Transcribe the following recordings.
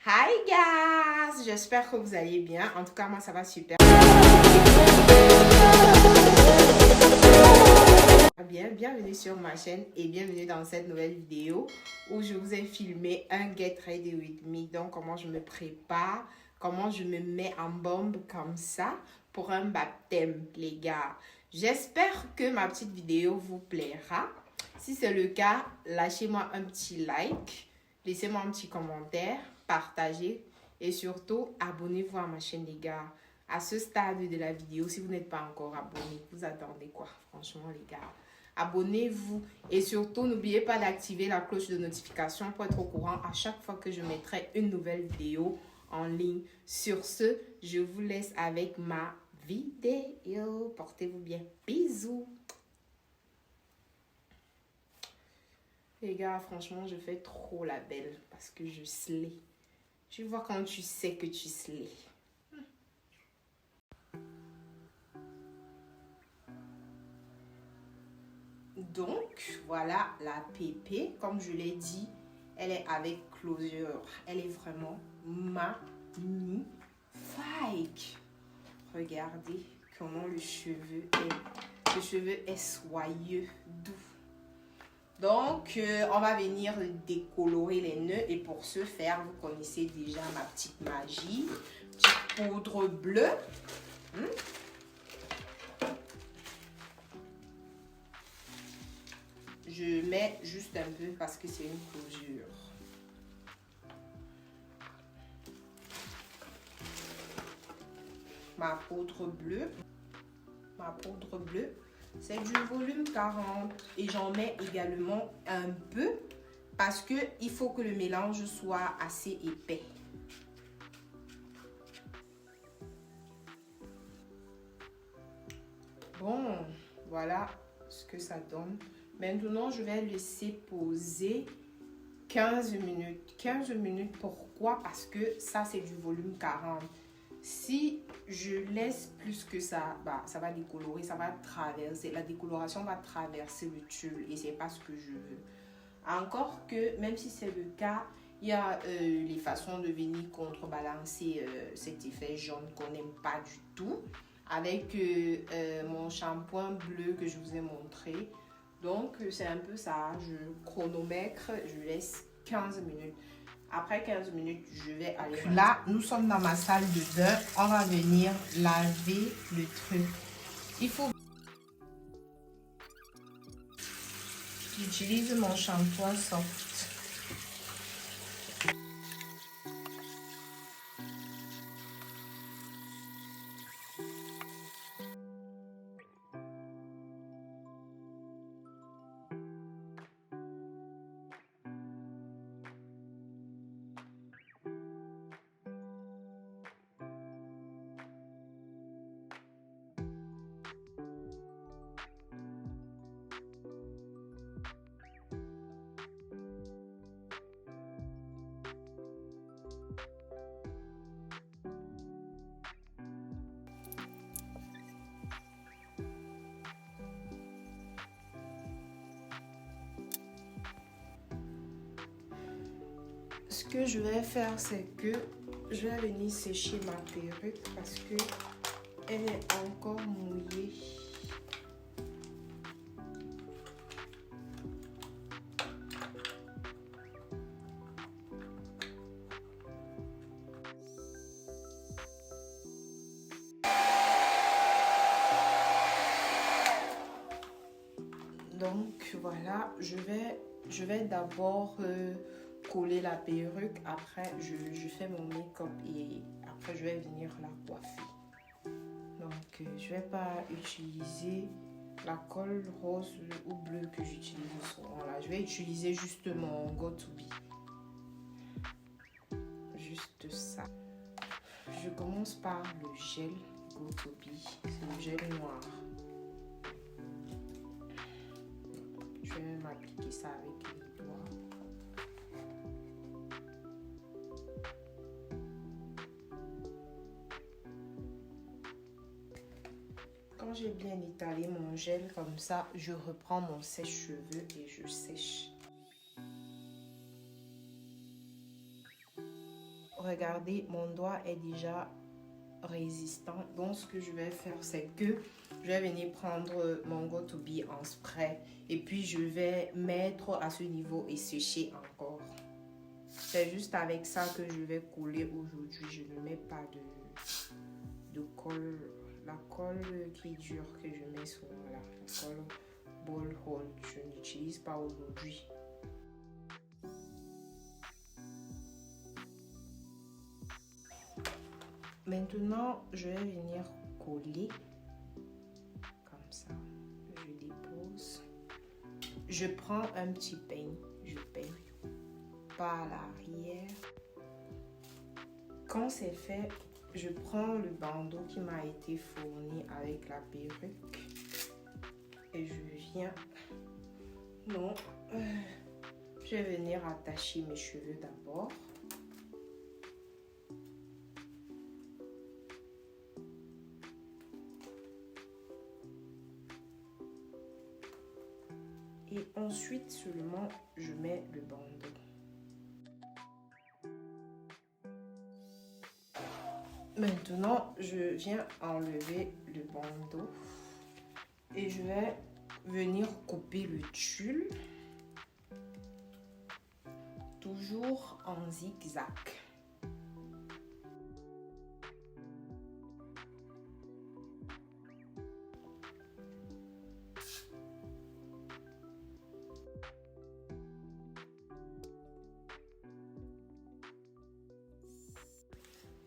Hi guys, j'espère que vous allez bien. En tout cas, moi ça va super bien. Bienvenue sur ma chaîne et bienvenue dans cette nouvelle vidéo où je vous ai filmé un Get Ready With Me. Donc, comment je me prépare, comment je me mets en bombe comme ça pour un baptême, les gars. J'espère que ma petite vidéo vous plaira. Si c'est le cas, lâchez-moi un petit like, laissez-moi un petit commentaire, partagez et surtout abonnez-vous à ma chaîne, les gars. À ce stade de la vidéo, si vous n'êtes pas encore abonné, vous attendez quoi? Franchement, les gars, abonnez-vous et surtout n'oubliez pas d'activer la cloche de notification pour être au courant à chaque fois que je mettrai une nouvelle vidéo en ligne. Sur ce, je vous laisse avec ma vidéo. Portez-vous bien. Bisous. Les gars, franchement, je fais trop la belle parce que je slay. Tu vois quand tu sais que tu slay. Donc, voilà la pépé. Comme je l'ai dit, elle est avec closure. Elle est vraiment magnifique. Regardez comment le cheveu est. Le cheveu est soyeux, doux. Donc, on va venir décolorer les nœuds. Et pour ce faire, vous connaissez déjà ma petite magie. Petite poudre bleue. Je mets juste un peu parce que c'est une closure. Ma poudre bleue. C'est du volume 40 et j'en mets également un peu parce que il faut que le mélange soit assez épais. Bon, voilà ce que ça donne. Maintenant, je vais laisser poser 15 minutes. 15 minutes, pourquoi? Parce que ça, c'est du volume 40. Si je laisse plus que ça, bah, ça va décolorer, ça va traverser. La décoloration va traverser le tulle et c'est pas ce que je veux. Encore que, même si c'est le cas, il y a les façons de venir contrebalancer cet effet jaune qu'on n'aime pas du tout. Avec mon shampoing bleu que je vous ai montré. Donc, c'est un peu ça. Je chronomètre, je laisse 15 minutes. Après 15 minutes, je vais aller. Là, nous sommes dans ma salle de bain. On va venir laver le truc. Il faut. J'utilise mon shampoing soft. Ce que je vais faire, c'est que je vais venir sécher ma perruque parce que elle est encore mouillée. Donc voilà, je vais d'abord coller la perruque, après je fais mon make-up et après je vais venir la coiffer. Donc je vais pas utiliser la colle rose ou bleue que j'utilise souvent là. Je vais utiliser juste mon Got2b. Juste ça. Je commence par le gel Got2b. C'est le gel noir. Je vais m'appliquer ça avec les doigts. Quand j'ai bien étalé mon gel comme ça, je reprends mon sèche-cheveux et je sèche. regardez, mon doigt est déjà résistant. Donc, ce que je vais faire, c'est que je vais venir prendre mon Got2b en spray. Et puis, je vais mettre à ce niveau et sécher encore. C'est juste avec ça que je vais coller aujourd'hui. Je ne mets pas de colle. La colle qui dure que je mets sur la colle ball hold. Je n'utilise pas aujourd'hui. Maintenant, je vais venir coller comme ça. Je dépose. Je prends un petit peigne. Je peigne par l'arrière. Quand c'est fait, je prends le bandeau qui m'a été fourni avec la perruque et je viens. Non, je vais venir attacher mes cheveux d'abord. Et ensuite seulement, je mets le bandeau. Maintenant, je viens enlever le bandeau et je vais venir couper le tulle, toujours en zigzag.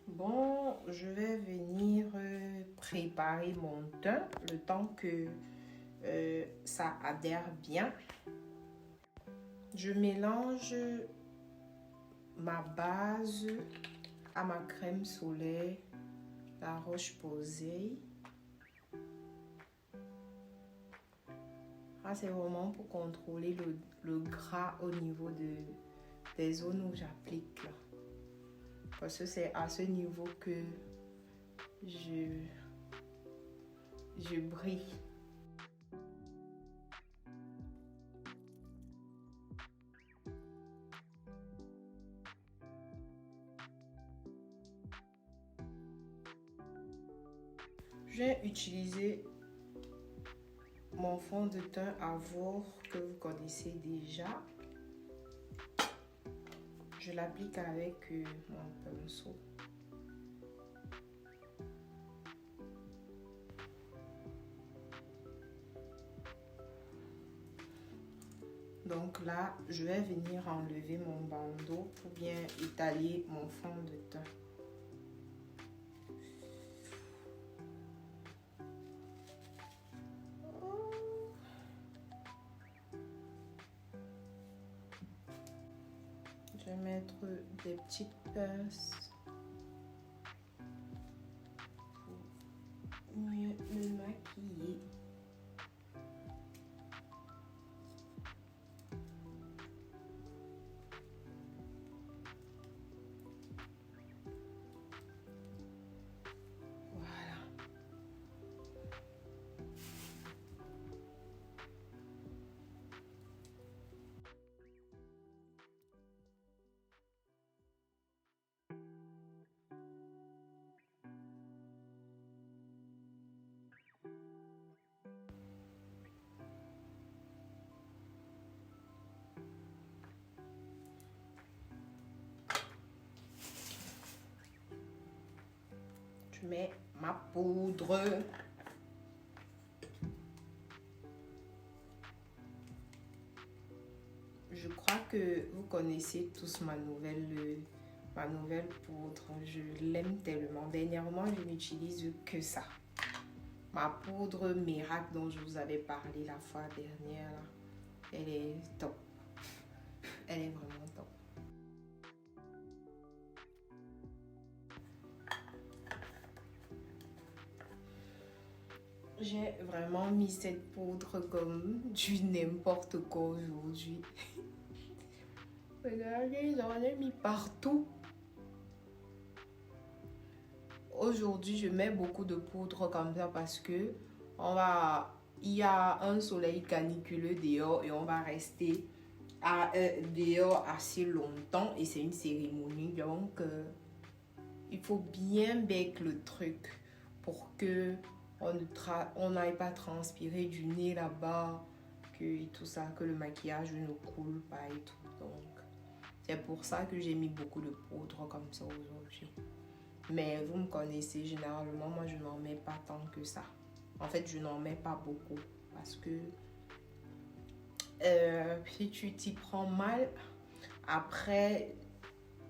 Bon, je vais venir préparer mon teint le temps que ça adhère bien. Je mélange ma base à ma crème solaire, la Roche-Posay. Ah, c'est vraiment pour contrôler le gras au niveau des zones où j'applique là. Parce que c'est à ce niveau que je brille. J'ai utilisé mon fond de teint Avor que vous connaissez déjà. Je l'applique avec mon pinceau. Donc là, je vais venir enlever mon bandeau pour bien étaler mon fond de teint. Je vais mettre des petites pinces pour mieux me maquiller. Voilà. Je mets ma poudre. Je crois que vous connaissez tous ma nouvelle poudre. Je l'aime tellement. Dernièrement, je n'utilise que ça. Ma poudre miracle dont je vous avais parlé la fois dernière, là, elle est top. Elle est vraiment top. J'ai vraiment mis cette poudre comme du n'importe quoi aujourd'hui. Regardez, j'en ai mis partout. Aujourd'hui, je mets beaucoup de poudre comme ça parce que il y a un soleil caniculeux dehors et on va rester dehors assez longtemps et c'est une cérémonie. Donc, il faut bien bec le truc pour que on n'aille pas transpirer du nez là-bas, et tout ça, que le maquillage ne coule pas et tout. Donc, c'est pour ça que j'ai mis beaucoup de poudre comme ça aujourd'hui. Mais vous me connaissez, généralement, moi, je n'en mets pas tant que ça. En fait, je n'en mets pas beaucoup parce que si tu t'y prends mal, après,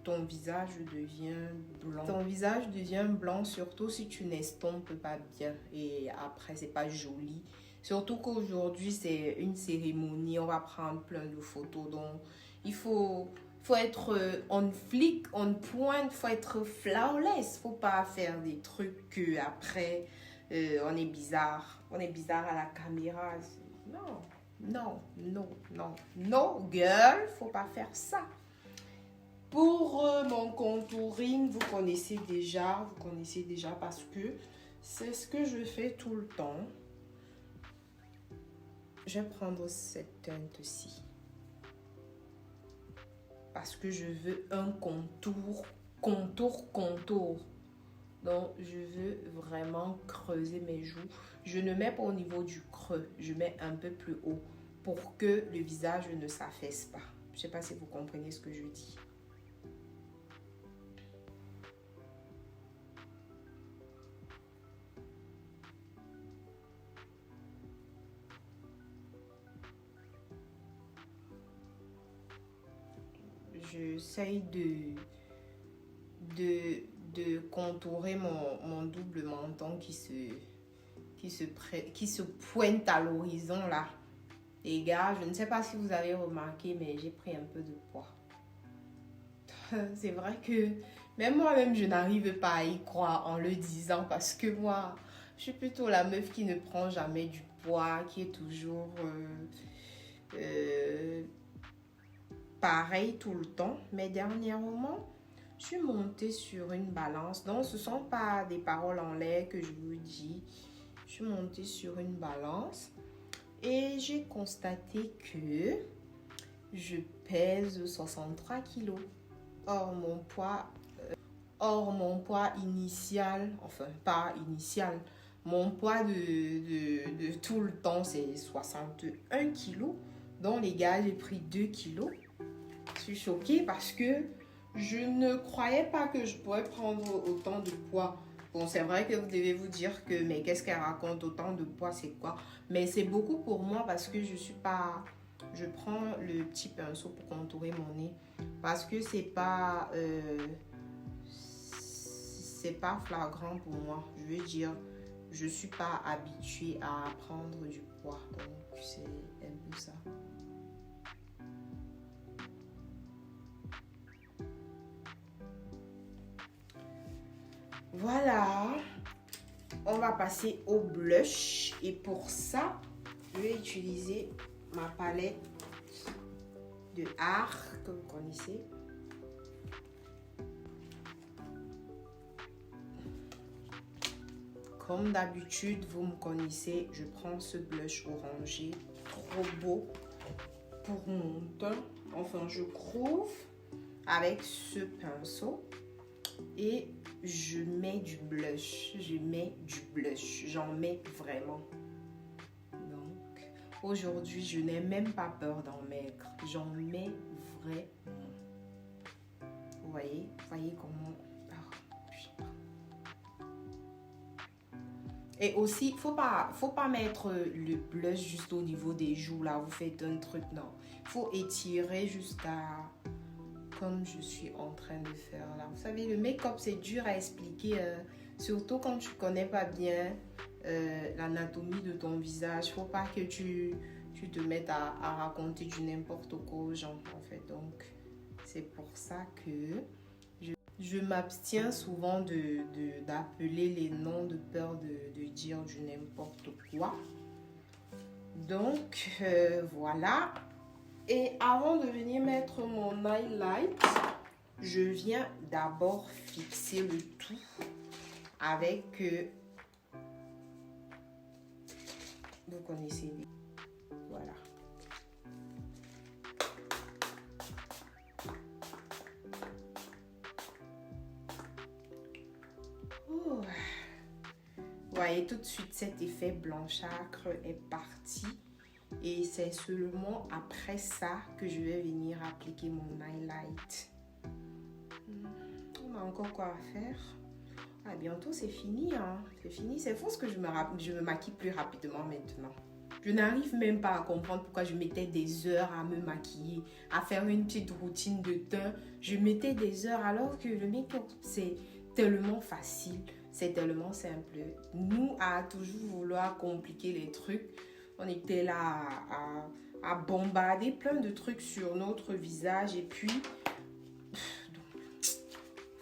ton visage devient blanc. Ton visage devient blanc, surtout si tu n'estompes pas bien. Et après, c'est pas joli. Surtout qu'aujourd'hui, c'est une cérémonie. On va prendre plein de photos. Donc, il faut être on flic, on pointe. Il faut être flawless. Faut pas faire des trucs que après on est bizarre. On est bizarre à la caméra. Non, non, non, non. Non, girl, faut pas faire ça. Pour mon contouring, vous connaissez déjà parce que c'est ce que je fais tout le temps. Je vais prendre cette teinte-ci parce que je veux un contour. Donc, je veux vraiment creuser mes joues. Je ne mets pas au niveau du creux, je mets un peu plus haut pour que le visage ne s'affaisse pas. Je ne sais pas si vous comprenez ce que je dis. J'essaye de contourer mon double menton qui se pointe à l'horizon là. Les gars, je ne sais pas si vous avez remarqué, mais j'ai pris un peu de poids. C'est vrai que même moi-même, je n'arrive pas à y croire en le disant parce que moi, je suis plutôt la meuf qui ne prend jamais du poids, qui est toujours pareil tout le temps. Mais dernièrement, je suis montée sur une balance. Donc, ce ne sont pas des paroles en l'air que je vous dis. Je suis montée sur une balance et j'ai constaté que je pèse 63 kilos. Or, mon poids initial, enfin, pas initial, mon poids de tout le temps, c'est 61 kilos. Donc, les gars, j'ai pris 2 kilos. Je suis choquée parce que je ne croyais pas que je pourrais prendre autant de poids. Bon, c'est vrai que vous devez vous dire que, mais qu'est-ce qu'elle raconte, autant de poids, c'est quoi? Mais c'est beaucoup pour moi parce que je suis pas... Je prends le petit pinceau pour contourer mon nez parce que c'est pas flagrant pour moi. Je veux dire, je suis pas habituée à prendre du poids. Donc, c'est un peu ça. Voilà, on va passer au blush et pour ça, je vais utiliser ma palette de art que vous connaissez. Comme d'habitude, vous me connaissez, je prends ce blush orangé, trop beau pour mon teint. Enfin, je couvre avec ce pinceau et je mets du blush, j'en mets vraiment. Donc, aujourd'hui, je n'ai même pas peur d'en mettre, j'en mets vraiment. Vous voyez comment... Et aussi, faut pas mettre le blush juste au niveau des joues, là, vous faites un truc, non. Il faut étirer jusqu'à... comme je suis en train de faire là. Vous savez, le make-up, c'est dur à expliquer, surtout quand tu connais pas bien l'anatomie de ton visage. Faut pas que tu te mettes à raconter du n'importe quoi aux gens, en fait. Donc, c'est pour ça que je m'abstiens souvent d'appeler les noms de peur de dire du n'importe quoi. Donc, voilà. Et avant de venir mettre mon highlight, je viens d'abord fixer le tout avec, vous connaissez, voilà. voyez tout de suite cet effet blanchâtre est parti. Et c'est seulement après ça que je vais venir appliquer mon highlight. On a encore quoi à faire. Ah, bientôt c'est fini, hein. C'est fini. C'est faux ce que je me maquille plus rapidement maintenant. Je n'arrive même pas à comprendre pourquoi je mettais des heures à me maquiller, à faire une petite routine de teint. Je mettais des heures alors que le make-up, c'est tellement facile, c'est tellement simple. Nous, à toujours vouloir compliquer les trucs, on était là à bombarder plein de trucs sur notre visage et puis...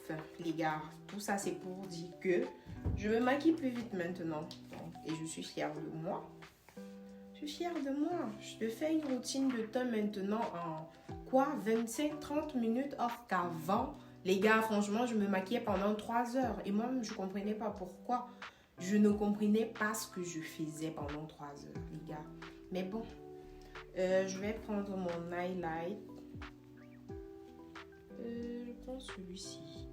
Enfin, les gars, tout ça c'est pour dire que je me maquille plus vite maintenant. Et je suis fière de moi. Je suis fière de moi. Je te fais une routine de teint maintenant en quoi 25-30 minutes, or qu'avant, les gars, franchement, je me maquillais pendant 3 heures. Et moi, je ne comprenais pas pourquoi. Je ne comprenais pas ce que je faisais pendant 3 heures, les gars. Mais bon, je vais prendre mon highlight. Je prends celui-ci.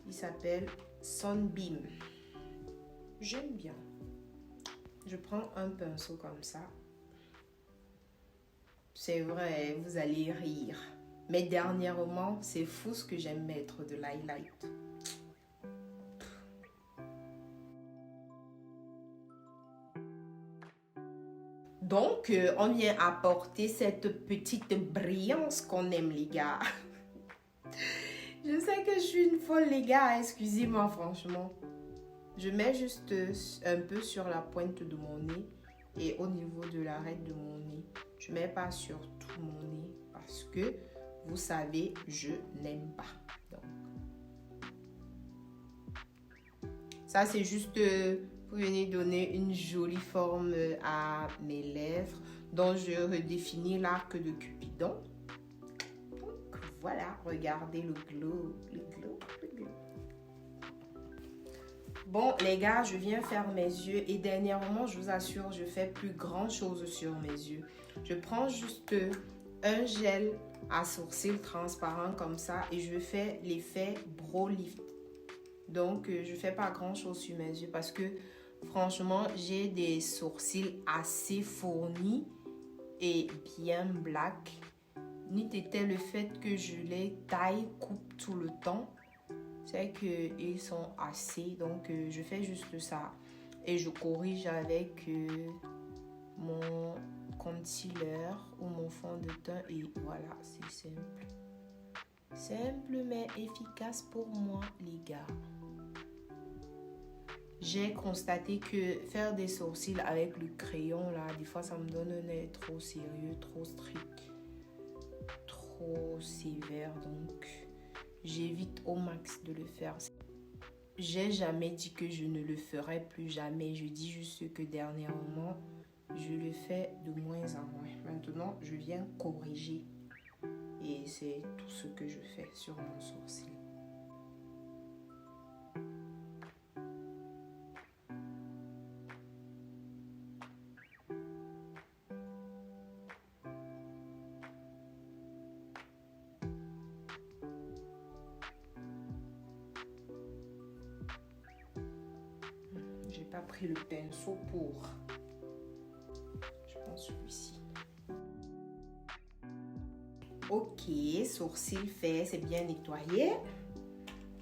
Il s'appelle Sunbeam. J'aime bien. Je prends un pinceau comme ça. C'est vrai, vous allez rire. Mais dernièrement, c'est fou ce que j'aime mettre de l'highlight. Donc, on vient apporter cette petite brillance qu'on aime, les gars. Je sais que je suis une folle, les gars. Excusez-moi, franchement. Je mets juste un peu sur la pointe de mon nez et au niveau de l'arête de mon nez. Je ne mets pas sur tout mon nez parce que, vous savez, je n'aime pas. Donc, ça, c'est juste pour venir donner une jolie forme à mes lèvres. Donc, je redéfinis l'arc de Cupidon. Donc, voilà, regardez le glow, le glow, le glow. Bon, les gars, je viens faire mes yeux et dernièrement, je vous assure, je fais plus grand chose sur mes yeux. Je prends juste un gel à sourcils transparent comme ça et je fais l'effet Brow Lift. Donc, je fais pas grand chose sur mes yeux parce que franchement, j'ai des sourcils assez fournis et bien black. N'eût été le fait que je les taille, coupe tout le temps. C'est qu'ils sont assez, donc je fais juste ça et je corrige avec mon concealer ou mon fond de teint et voilà, c'est simple. Simple mais efficace pour moi, les gars. J'ai constaté que faire des sourcils avec le crayon, là, des fois ça me donne un œil trop sérieux, trop strict, trop sévère, donc... J'évite au max de le faire. J'ai jamais dit que je ne le ferai plus jamais. Je dis juste que dernièrement, je le fais de moins en moins. Maintenant, je viens corriger. Et c'est tout ce que je fais sur mon sourcil. J'ai pas pris le pinceau pour. Je prends celui-ci. Ok, sourcil fait, c'est bien nettoyé.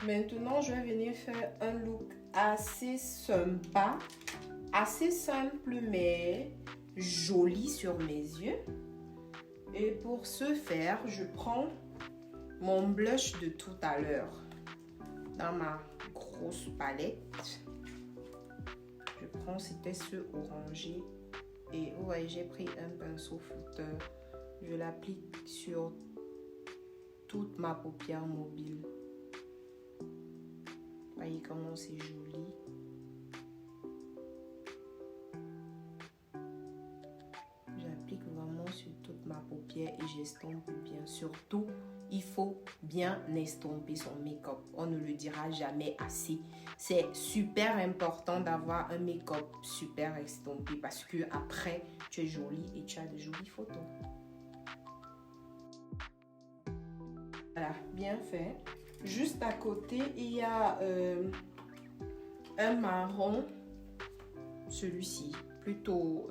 Maintenant, je vais venir faire un look assez sympa, assez simple mais joli sur mes yeux. Et pour ce faire, je prends mon blush de tout à l'heure dans ma grosse palette. Je prends, c'était ce orangé. Et ouais, j'ai pris un pinceau flouteur. Je l'applique sur toute ma paupière mobile. Voyez comment c'est joli. J'applique vraiment sur toute ma paupière et j'estompe bien. Surtout, il faut bien estomper son make-up. On ne le dira jamais assez. C'est super important d'avoir un make-up super estompé parce que après, tu es jolie et tu as de jolies photos. Voilà, bien fait. Juste à côté, il y a un marron, celui-ci, plutôt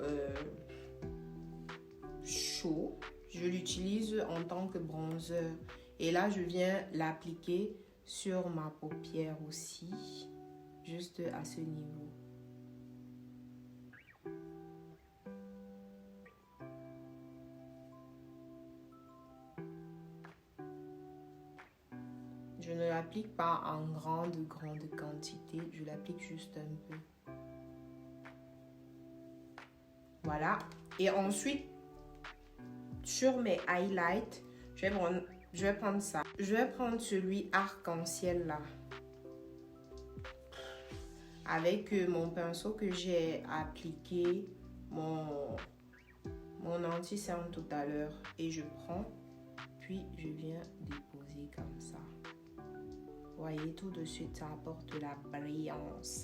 chaud. Je l'utilise en tant que bronzer. Et là, je viens l'appliquer sur ma paupière aussi, juste à ce niveau. Je ne l'applique pas en grande quantité, je l'applique juste un peu. Voilà. Et ensuite, sur mes highlights, je vais prendre ça. Je vais prendre celui arc-en-ciel là. Avec mon pinceau que j'ai appliqué mon anti-cerne tout à l'heure. Et je prends, puis je viens déposer comme ça. Vous voyez, tout de suite, ça apporte la brillance.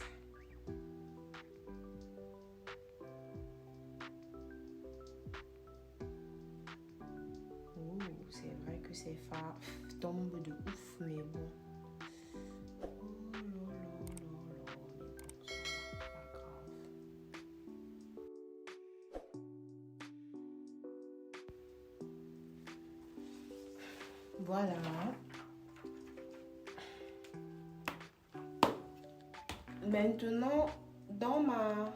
C'est vrai que ces fards tombent de ouf, mais bon. Oh là là là là, mais bon, c'est pas grave. Voilà. Maintenant, dans ma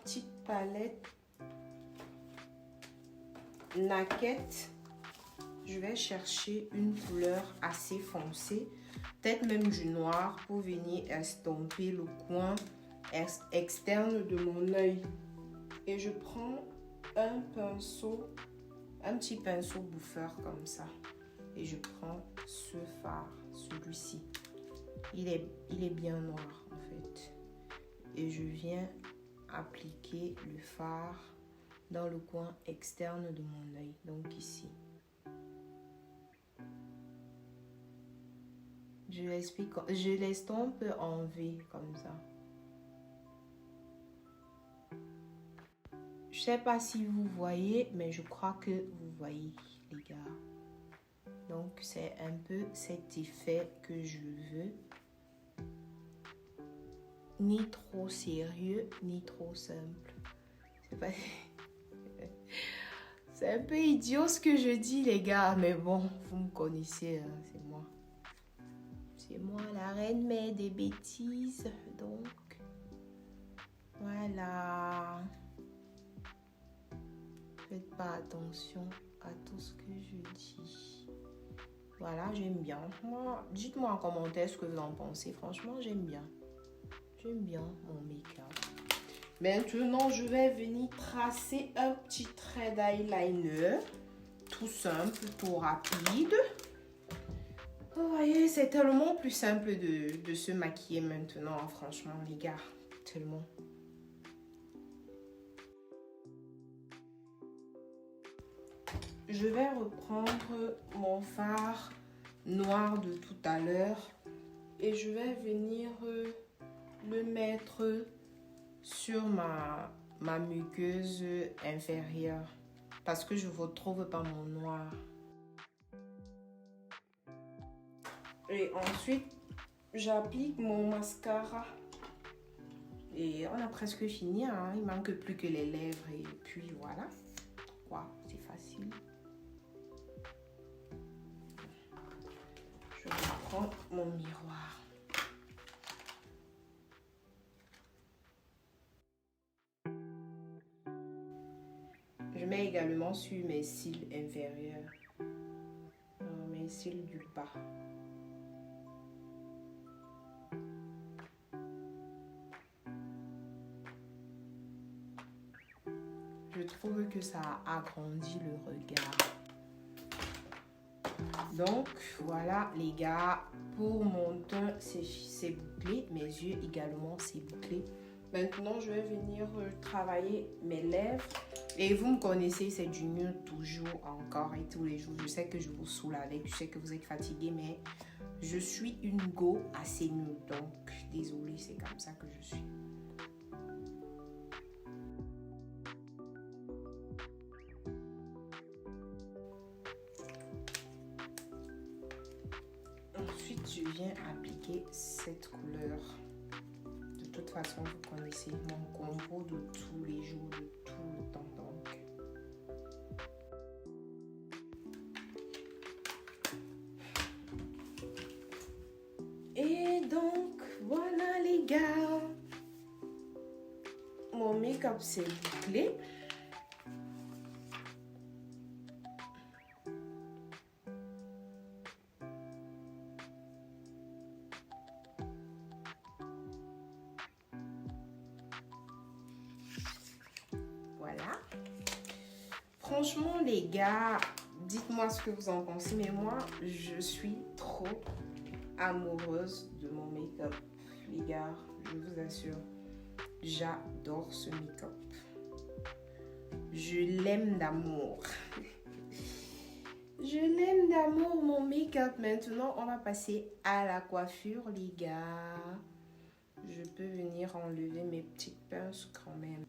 petite palette Naked, je vais chercher une couleur assez foncée, peut-être même du noir, pour venir estomper le coin externe de mon œil. Et je prends un pinceau, un petit pinceau bouffeur comme ça. Et je prends ce fard, celui-ci. Il est bien noir en fait. Et je viens appliquer le fard dans le coin externe de mon œil, donc ici. Je l'estompe en V comme ça. Je sais pas si vous voyez, mais je crois que vous voyez les gars. Donc c'est un peu cet effet que je veux. Ni trop sérieux, ni trop simple. C'est pas... C'est un peu idiot ce que je dis les gars, mais bon, vous me connaissez, hein, c'est moi. C'est moi la reine mais des bêtises, donc voilà. Faites pas attention à tout ce que je dis. Voilà, j'aime bien. Moi, dites-moi en commentaire ce que vous en pensez. Franchement, j'aime bien. J'aime bien mon make-up. Maintenant, je vais venir tracer un petit trait d'eyeliner. Tout simple, tout rapide. Vous voyez, c'est tellement plus simple de se maquiller maintenant, franchement, les gars. Tellement. Je vais reprendre mon fard noir de tout à l'heure. Et je vais venir le mettre sur ma muqueuse inférieure parce que je ne retrouve pas mon noir. Et ensuite, j'applique mon mascara. Et on a presque fini, hein? Il manque plus que les lèvres et puis voilà. Wow, c'est facile. Je reprends mon miroir. Je mets également sur mes cils inférieurs, mes cils du bas. Je trouve que ça agrandit le regard. Donc voilà les gars, pour mon teint c'est bouclé, mes yeux également c'est bouclé. Maintenant je vais venir travailler mes lèvres. Et vous me connaissez, c'est du nude toujours, encore et tous les jours. Je sais que je vous saoule avec, je sais que vous êtes fatigués, mais je suis une go assez nude. Donc, désolée, c'est comme ça que je suis. Ensuite, je viens appliquer cette couleur. toute façon, vous connaissez mon combo de tous les jours, de tout le temps. Donc, et donc, voilà les gars. Mon make-up s'est bouclé. Voilà. Franchement, les gars, dites-moi ce que vous en pensez. Mais moi, je suis trop amoureuse de mon make-up. Les gars, je vous assure, j'adore ce make-up. Je l'aime d'amour. Je l'aime d'amour, mon make-up. Maintenant, on va passer à la coiffure, les gars. Je peux venir enlever mes petites pinces quand même.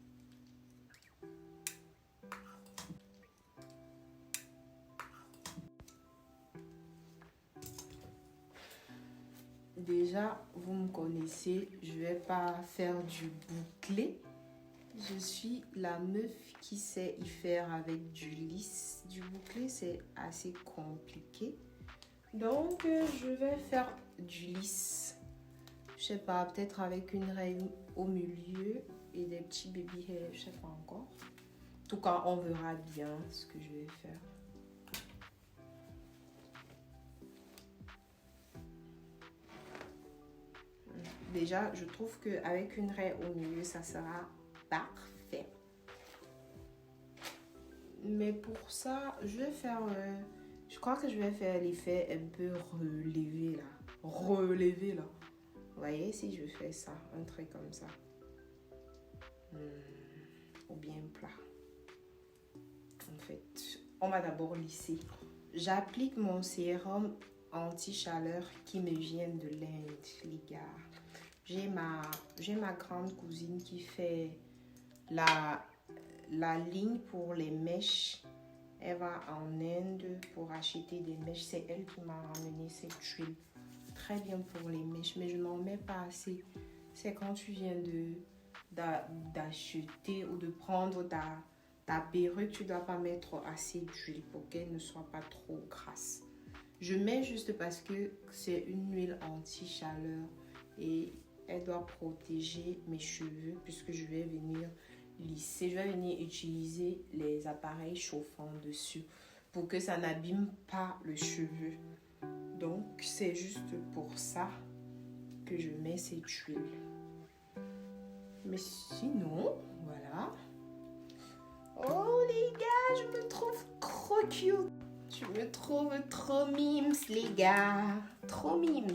Déjà, vous me connaissez, je vais pas faire du bouclé. Je suis la meuf qui sait y faire avec du lisse. Du bouclé, c'est assez compliqué. Donc, je vais faire du lisse. Je sais pas, peut-être avec une reine au milieu et des petits baby hairs, je sais pas encore. En tout cas, on verra bien ce que je vais faire. Déjà, je trouve qu'avec une raie au milieu, ça sera parfait. Mais pour ça, je vais faire... je crois que je vais faire l'effet un peu relevé là. Relevé là. Vous voyez, si je fais ça, un truc comme ça. Ou bien plat. En fait, on va d'abord lisser. J'applique mon sérum anti-chaleur qui me vient de l'Inde, les gars. J'ai ma grande cousine qui fait la ligne pour les mèches. Elle va en Inde pour acheter des mèches. C'est elle qui m'a ramené cette huile. Très bien pour les mèches, mais je n'en mets pas assez. C'est quand tu viens d'acheter ou de prendre ta perruque, tu ne dois pas mettre assez d'huile pour qu'elle ne soit pas trop grasse. Je mets juste parce que c'est une huile anti-chaleur et elle doit protéger mes cheveux puisque je vais venir lisser. Je vais venir utiliser les appareils chauffants dessus pour que ça n'abîme pas le cheveu. Donc, c'est juste pour ça que je mets cette huile. Mais sinon, voilà. Oh les gars, je me trouve trop cute. Je me trouve trop mimes, les gars. Trop mimes.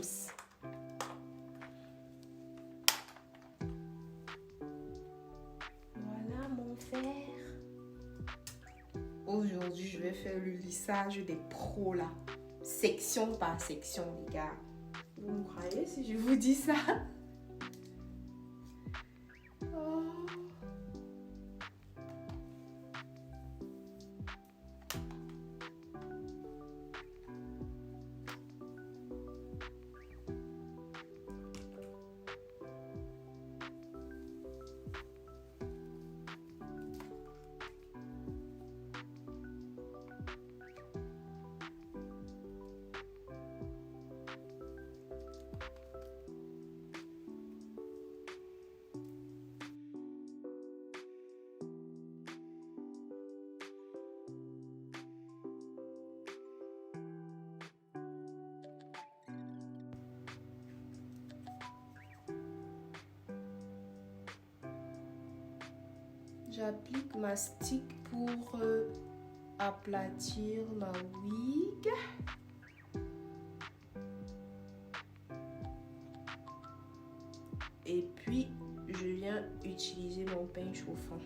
Voilà mon verre. Aujourd'hui, je vais faire le lissage des pros là. Section par section, les gars. Vous me croyez si je vous dis ça? J'applique ma stick pour aplatir ma wig. Et puis, je viens utiliser mon pain chauffant.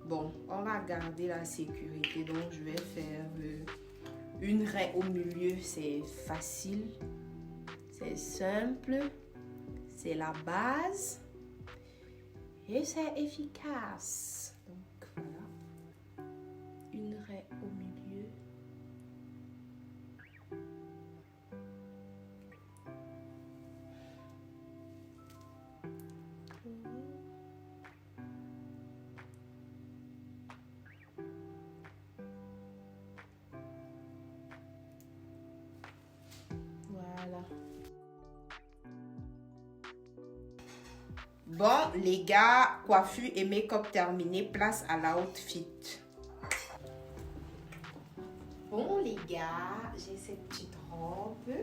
Bon, on va garder la sécurité. Donc, je vais faire une raie au milieu. C'est facile. C'est simple. C'est la base. Et c'est efficace. Donc, voilà. Une raie au milieu. Bon, les gars, coiffure et make-up terminé, place à l'outfit. Bon, les gars, j'ai cette petite robe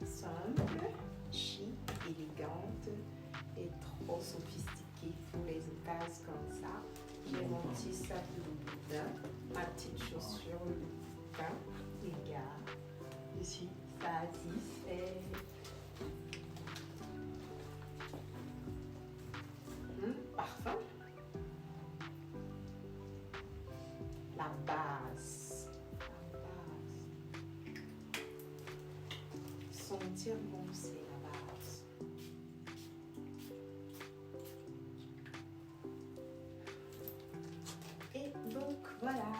simple, chic, élégante et trop sophistiquée pour les occasions comme ça. J'ai mon petit sac Louboutin, ma petite chaussure Louboutin, les gars. Je suis satisfaite. Parfum. La base. La base. Sentir bon, c'est la base. Et donc, voilà.